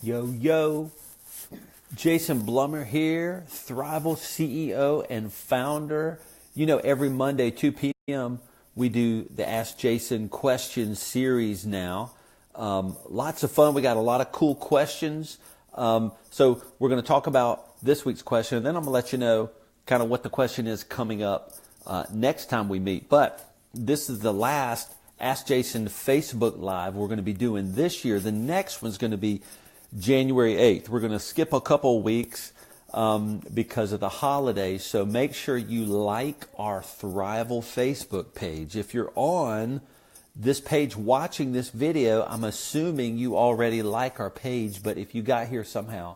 Yo, yo, Jason Blumer here, Thriveal CEO and founder. You know, every Monday, 2 p.m., we do the Ask Jason Questions series now. Lots of fun. We got a lot of cool questions. So we're going to talk about this week's question, and then I'm going to let you know kind of what the question is coming up next time we meet. But this is the last Ask Jason Facebook Live we're going to be doing this year. The next one's going to be January 8th. We're going to skip a couple of weeks because of the holidays. So make sure you like our Thriveal Facebook page. If you're on this page watching this video, I'm assuming you already like our page. But if you got here somehow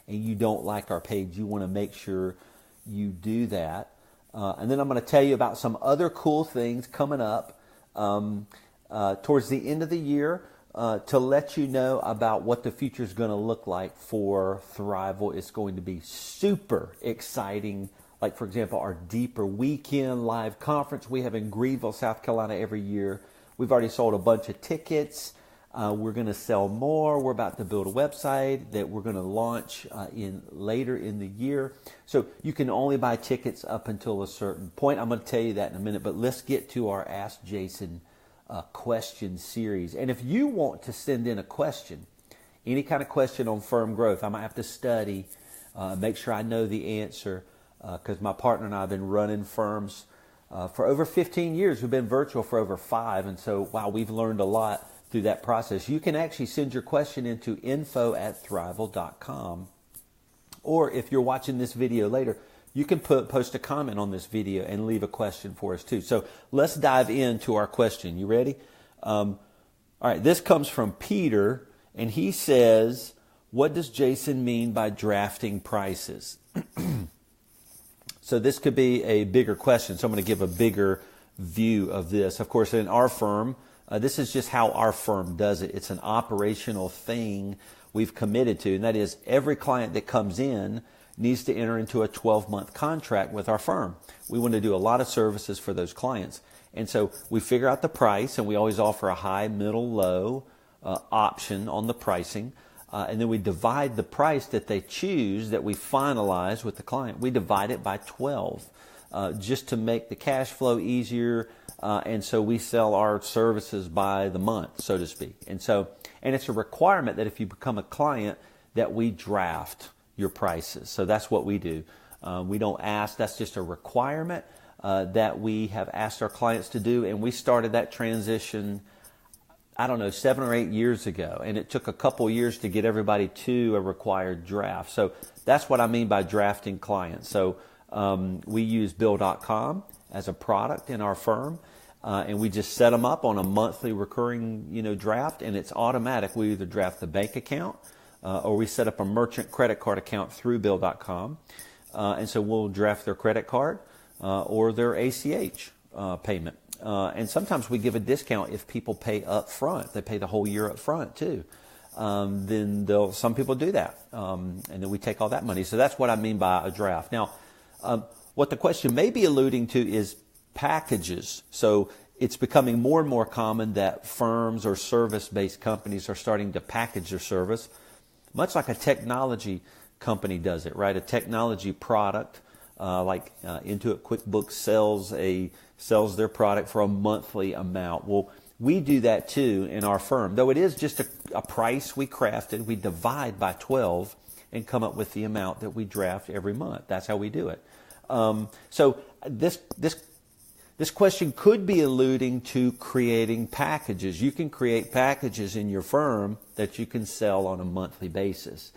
and you don't like our page, you want to make sure you do that. And then I'm going to tell you about some other cool things coming up towards the end of the year. To let you know about what the future is going to look like for Thriveal. It's going to be super exciting. Like, for example, our Deeper Weekend live conference we have in Greenville, South Carolina every year. We've already sold a bunch of tickets. We're going to sell more. We're about to build a website that we're going to launch later in the year. So you can only buy tickets up until a certain point. I'm going to tell you that in a minute, but let's get to our Ask Jason question series. And if you want to send in a question, any kind of question on firm growth, I might have to study, make sure I know the answer, because my partner and I have been running firms for over 15 years. We've been virtual for over 5, and so wow, we've learned a lot through that process. You can actually send your question into info@thriveal.com, or if you're watching this video later, you can post a comment on this video and leave a question for us too. So let's dive into our question. You ready? All right, this comes from Peter, and he says, what does Jason mean by drafting prices? So this could be a bigger question, so I'm going to give a bigger view of this. Of course, in our firm, this is just how our firm does it. It's an operational thing we've committed to, and that is every client that comes in needs to enter into a 12-month contract with our firm. We want to do a lot of services for those clients. And so we figure out the price, and we always offer a high, middle, low option on the pricing. And then we divide the price that they choose, that we finalize with the client. We divide it by 12 just to make the cash flow easier. And so we sell our services by the month, so to speak. And it's a requirement that if you become a client that we draft your prices. So that's what we do. We don't ask. That's just a requirement that we have asked our clients to do. And we started that transition, 7 or 8 years ago. And it took a couple years to get everybody to a required draft. So that's what I mean by drafting clients. So we use Bill.com as a product in our firm. And we just set them up on a monthly recurring, draft. And it's automatic. We either draft the bank account, or we set up a merchant credit card account through Bill.com. And so we'll draft their credit card or their ACH payment. And sometimes we give a discount if people pay up front. They pay the whole year up front too. Then some people do that. And then we take all that money. So that's what I mean by a draft. Now, what the question may be alluding to is packages. So it's becoming more and more common that firms or service-based companies are starting to package their service, much like a technology company does it, right? A technology product, like Intuit QuickBooks sells their product for a monthly amount. Well, we do that too in our firm. Though it is just a price we crafted, we divide by 12 and come up with the amount that we draft every month. That's how we do it. So this question could be alluding to creating packages. You can create packages in your firm that you can sell on a monthly basis.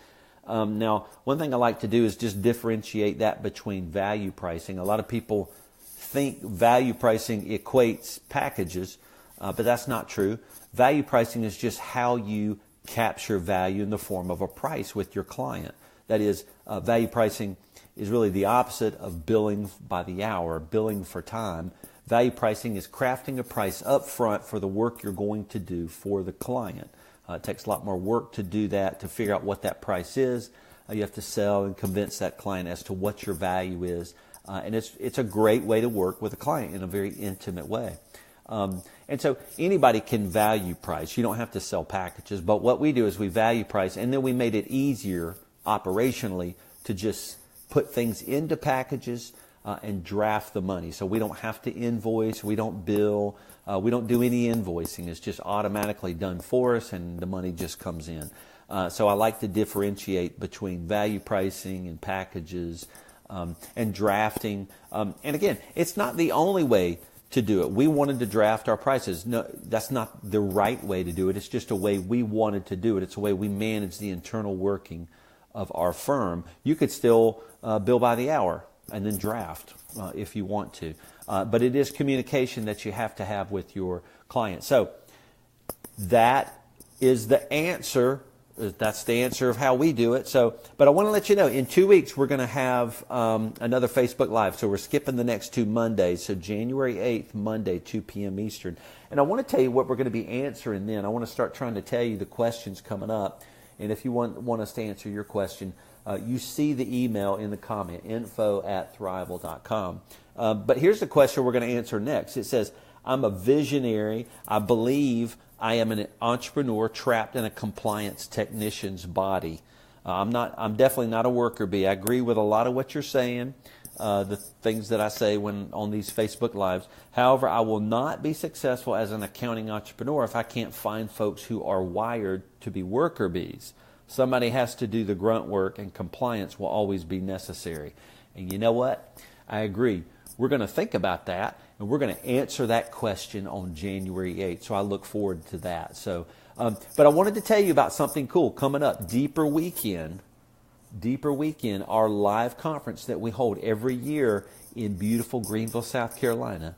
Now, one thing I like to do is just differentiate that between value pricing. A lot of people think value pricing equates packages, but that's not true. Value pricing is just how you capture value in the form of a price with your client. That is, value pricing is really the opposite of billing by the hour, billing for time. Value pricing is crafting a price up front for the work you're going to do for the client. It takes a lot more work to do that, to figure out what that price is. You have to sell and convince that client as to what your value is. And it's a great way to work with a client in a very intimate way. And so anybody can value price. You don't have to sell packages. But what we do is we value price, and then we made it easier operationally to just put things into packages and draft the money. So we don't have to invoice, we don't bill, we don't do any invoicing. It's just automatically done for us, and the money just comes in. So I like to differentiate between value pricing and packages and drafting. And again, it's not the only way to do it. We wanted to draft our prices. No, that's not the right way to do it. It's just a way we wanted to do it. It's a way we manage the internal working of our firm. You could still bill by the hour and then draft if you want to. But it is communication that you have to have with your client. So that is the answer. That's the answer of how we do it. So, but I want to let you know, in 2 weeks, we're going to have another Facebook Live. So we're skipping the next 2 Mondays. So January 8th, Monday, 2 p.m. Eastern. And I want to tell you what we're going to be answering then. I want to start trying to tell you the questions coming up. And if you want us to answer your question, you see the email in the comment, info@thriveal.com. But here's the question we're going to answer next. It says, I'm a visionary. I believe I am an entrepreneur trapped in a compliance technician's body. I'm definitely not a worker bee. I agree with a lot of what you're saying, the things that I say when on these Facebook Lives. However, I will not be successful as an accounting entrepreneur if I can't find folks who are wired to be worker bees. Somebody has to do the grunt work, and compliance will always be necessary. And you know what? I agree. We're going to think about that, and we're going to answer that question on January 8th. So I look forward to that. So, but I wanted to tell you about something cool coming up. Deeper Weekend, our live conference that we hold every year in beautiful Greenville, South Carolina.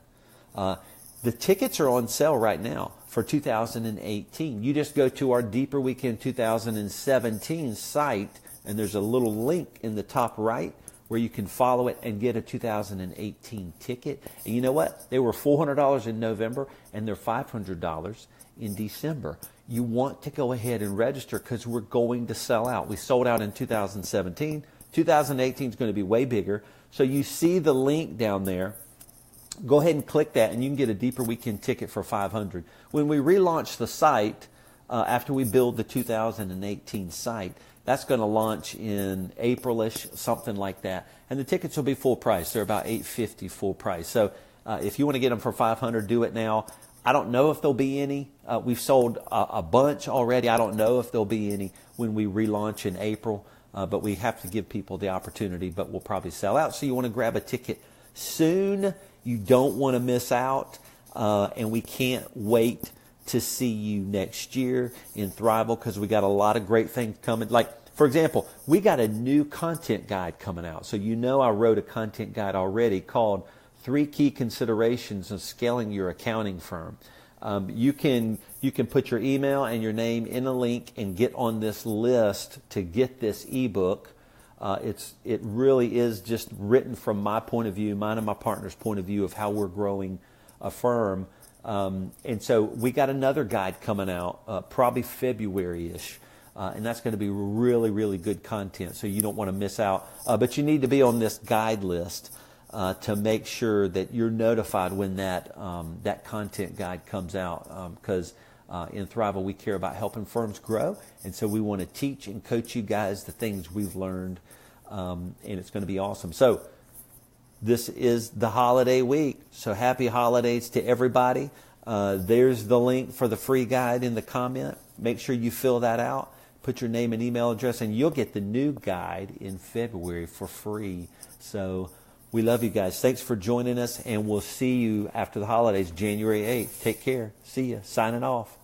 The tickets are on sale right now for 2018. You just go to our Deeper Weekend 2017 site, and there's a little link in the top right where you can follow it and get a 2018 ticket. And you know what? They were $400 in November, and they're $500 in December. You want to go ahead and register because we're going to sell out. We sold out in 2017. 2018 is going to be way bigger. So you see the link down there. Go ahead and click that, and you can get a Deeper Weekend ticket for $500. When we relaunch the site, after we build the 2018 site, that's going to launch in April-ish, something like that. And the tickets will be full price. They're about $850 full price. So if you want to get them for $500, do it now. I don't know if there'll be any. We've sold a bunch already. I don't know if there'll be any when we relaunch in April. But we have to give people the opportunity, but we'll probably sell out. So you want to grab a ticket soon. You don't want to miss out. And we can't wait to see you next year in Thriveal because we got a lot of great things coming. Like, for example, we got a new content guide coming out. So you know I wrote a content guide already called 3 Key Considerations of Scaling Your Accounting Firm. You can put your email and your name in a link and get on this list to get this ebook. It really is just written from my point of view, mine and my partner's point of view of how we're growing a firm. And so we got another guide coming out probably February-ish. And that's going to be really, really good content. So you don't want to miss out. But you need to be on this guide list to make sure that you're notified when that content guide comes out. Because in Thriveal, we care about helping firms grow. And so we want to teach and coach you guys the things we've learned. And it's going to be awesome. So this is the holiday week. So happy holidays to everybody. There's the link for the free guide in the comment. Make sure you fill that out. Put your name and email address, and you'll get the new guide in February for free. So we love you guys. Thanks for joining us, and we'll see you after the holidays, January 8th. Take care. See ya. Signing off.